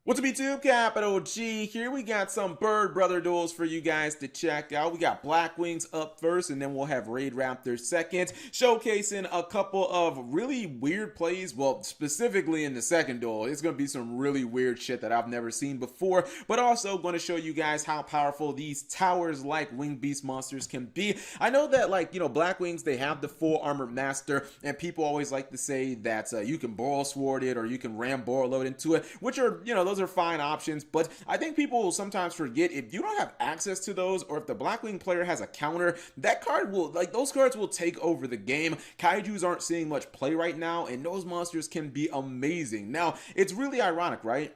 What's up YouTube, capital G here. We got some Bird Brother duels for you guys to check out. We got Blackwings up first, and then we'll have Raidraptor second, showcasing a couple of really weird plays. Well, specifically in the second duel, it's going to be some really weird shit that I've never seen before, but also going to show you guys how powerful these towers like winged beast monsters can be. I know that, like, Blackwings, they have the full armored master, and people always like to say that you can Boral Sword it or you can Ram Boral Load into it, which are, those are fine options, but I think people will sometimes forget if you don't have access to those, or if the Blackwing player has a counter, that card will, like, those cards will take over the game. Kaijus aren't seeing much play right now, and those monsters can be amazing. Now, it's really ironic, right?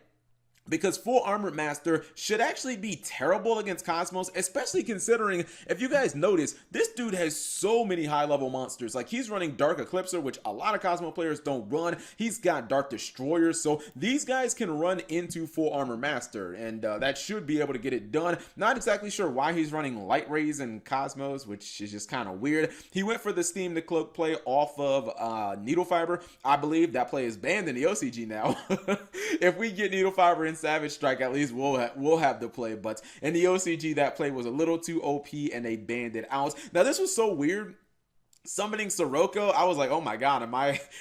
Because full armored master should actually be terrible against Cosmos, especially considering, if you guys notice, this dude has so many high level monsters. Like, he's running Dark Eclipser, which a lot of Cosmo players don't run. He's got Dark Destroyers, so these guys can run into full armored master, and that should be able to get it done. Not exactly sure why he's running Light Rays and Cosmos, which is just kind of weird. He went for the Steam the Cloak play off of Needle Fiber. I believe that play is banned in the OCG now. If we get Needle Fiber in Savage Strike, at least we'll have the play, but in the OCG that play was a little too OP and they banned it out. Now this was so weird. Summoning Sirocco, I was like, oh my god,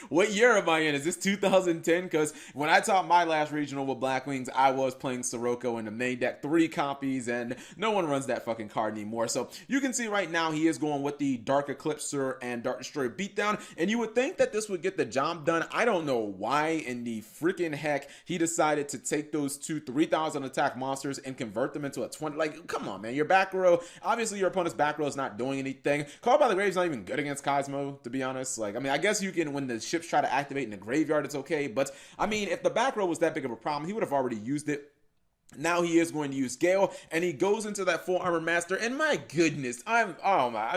what year am I in? Is this 2010? Because when I taught my last regional with Blackwings, I was playing Sirocco in the main deck, 3 copies, and no one runs that fucking card anymore. So you can see right now he is going with the Dark Eclipser and Dark Destroyer beatdown, and you would think that this would get the job done. I don't know why in the freaking heck he decided to take those two 3,000 attack monsters and convert them into a 20. Like, come on, man. Your back row, obviously your opponent's back row is not doing anything. Call by the Grave's not even good against Cosmo, to be honest. Like, I mean, I guess you can, when the ships try to activate in the graveyard, it's okay, but I mean, if the back row was that big of a problem, he would have already used it. Now he is going to use Gale, and he goes into that full armor master, and my goodness, I'm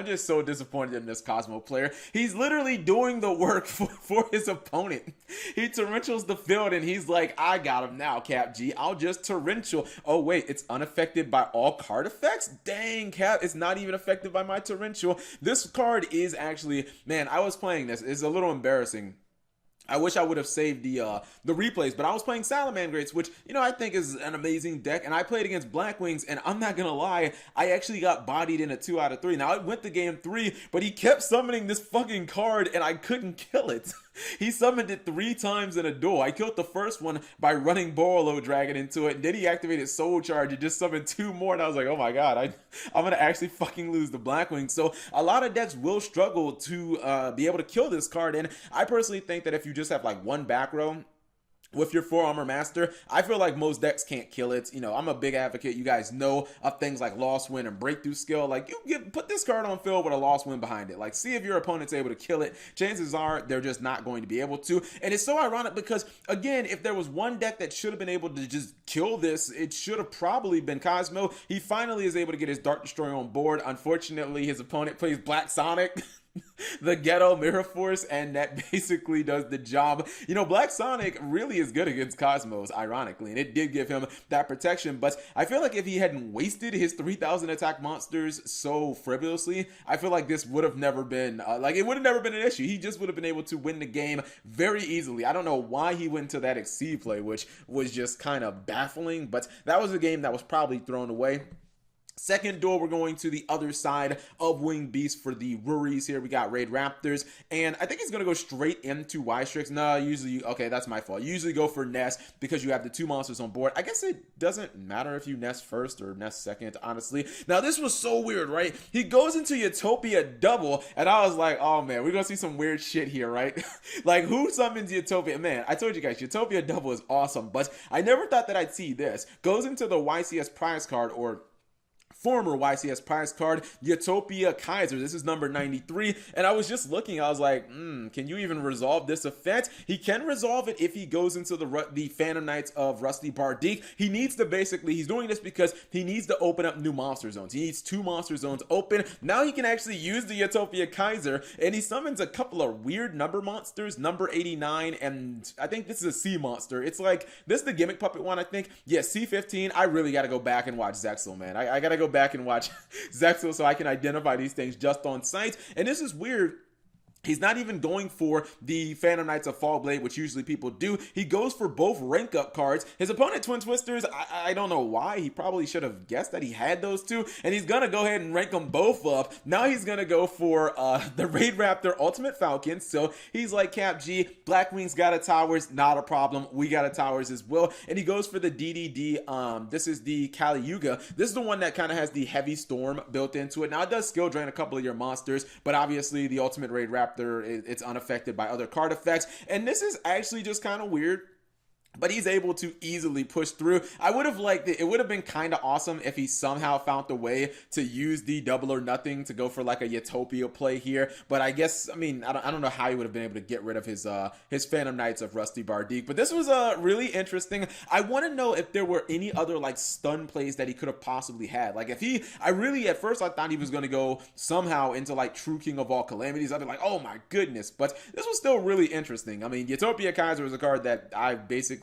just so disappointed in this Cosmo player. He's literally doing the work for his opponent. He torrentials the field, and he's like, I got him now, Cap G. I'll just torrential. Oh wait, it's unaffected by all card effects? Dang, Cap, it's not even affected by my torrential. This card is actually, man, I was playing this. It's a little embarrassing. I wish I would have saved the replays, but I was playing Salamangreats, which, I think is an amazing deck, and I played against Blackwings, and I'm not gonna lie, I actually got bodied in a 2 out of 3. Now, I went to game 3, but he kept summoning this fucking card, and I couldn't kill it. He summoned it 3 times in a duel. I killed the first one by running Borolo Dragon into it, and then he activated Soul Charge and just summoned 2 more, and I was like, oh my god, I'm gonna actually fucking lose the Blackwing. So, a lot of decks will struggle to be able to kill this card, and I personally think that if you just have like one back row with your 4 armor master, I feel like most decks can't kill it. I'm a big advocate, you guys know, of things like Lost Wind and Breakthrough Skill. Like, put this card on field with a Lost Wind behind it. Like, see if your opponent's able to kill it. Chances are they're just not going to be able to. And it's so ironic because, again, if there was one deck that should have been able to just kill this, it should have probably been Cosmo. He finally is able to get his Dark Destroyer on board. Unfortunately, his opponent plays Black Sonic. The Ghetto Mirror Force, and that basically does the job. Black Sonic really is good against Cosmos, ironically, and it did give him that protection, but I feel like if he hadn't wasted his 3,000 attack monsters so frivolously, I feel like this would have never been, it would have never been an issue. He just would have been able to win the game very easily. I don't know why he went to that Exceed play, which was just kind of baffling, but that was a game that was probably thrown away. Second duel, we're going to the other side of Winged Beast for the Ruries here. We got Raidraptors, and I think he's going to go straight into Y-Strix. No, usually, okay, that's my fault. You usually go for Nest because you have the 2 monsters on board. I guess it doesn't matter if you Nest first or Nest second, honestly. Now, this was so weird, right? He goes into Utopia double, and I was like, oh, man, we're going to see some weird shit here, right? Like, who summons Utopia? Man, I told you guys, Utopia double is awesome, but I never thought that I'd see this. Goes into the YCS prize card, or former YCS prize card, Utopia Kaiser. This is number 93, and I was just looking, I was like, can you even resolve this effect? He can resolve it if he goes into the Phantom Knights of Rusty Bardique. He needs to basically, he's doing this because he needs to open up new monster zones. He needs 2 monster zones open. Now he can actually use the Utopia Kaiser, and he summons a couple of weird number monsters, number 89, and I think this is a C monster. It's like, this is the Gimmick Puppet one, I think. Yeah, C15. I really gotta go back and watch Zexel, man. I gotta go back and watch Zexel so I can identify these things just on sight. And this is weird He's not even going for the Phantom Knights of Fallblade, which usually people do. He goes for both rank up cards. His opponent, Twin Twisters, I don't know why. He probably should have guessed that he had those two, and he's going to go ahead and rank them both up. Now he's going to go for the Raidraptor Ultimate Falcon. So he's like, Cap G, Blackwing's got a towers, not a problem. We got a towers as well. And he goes for the DDD. This is the Kali Yuga. This is the one that kind of has the Heavy Storm built into it. Now it does skill drain a couple of your monsters, but obviously the Ultimate Raidraptor, it's unaffected by other card effects, and this is actually just kind of weird, but he's able to easily push through. I would have liked it. It would have been kind of awesome if he somehow found a way to use the double or nothing to go for like a Utopia play here. But I guess, I mean, I don't know how he would have been able to get rid of his Phantom Knights of Rusty Bardique. But this was really interesting. I want to know if there were any other like stun plays that he could have possibly had. Like if he, at first I thought he was going to go somehow into like True King of All Calamities. I'd be like, oh my goodness. But this was still really interesting. I mean, Utopia Kaiser is a card that I basically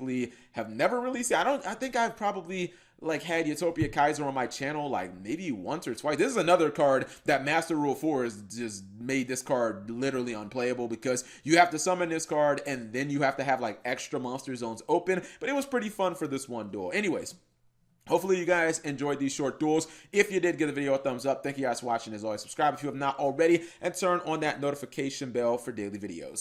have never really seen. I think I've probably like had Utopia Kaiser on my channel like maybe once or twice. This is another card that Master Rule 4 has just made this card literally unplayable, because you have to summon this card and then you have to have like extra monster zones open. But it was pretty fun for this one duel. Anyways, hopefully you guys enjoyed these short duels. If you did, give the video a thumbs up. Thank you guys for watching. As always, subscribe if you have not already, and turn on that notification bell for daily videos.